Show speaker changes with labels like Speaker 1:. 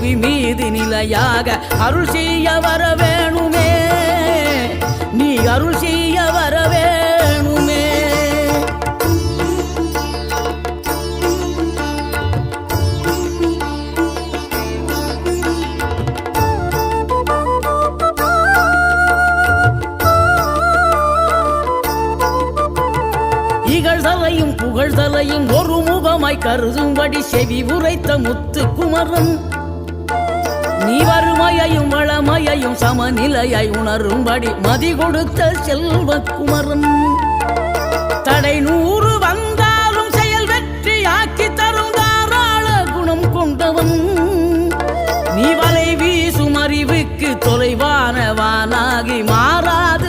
Speaker 1: புவி மீது நிலையாக அருள் செய்ய வர வேணுமே, நீ அருள் செய்ய வர வேணுமே. இகழ்தலையும் புகழ்தலையும் ஒரு முகமாய் கருதும்படி செவி உரைத்த முத்து குமரன், நீ வறுமையையும் வளமையையும் சமநிலையை உணரும்படி மதி கொடுத்த செல்வ குமரன். தடை 100 வந்தாலும் செயல் வெற்றி ஆக்கி தரும் தாராள குணம் கொண்டவன், நீ வலை வீசும் அறிவுக்கு தொலைவானவானாகி மாறா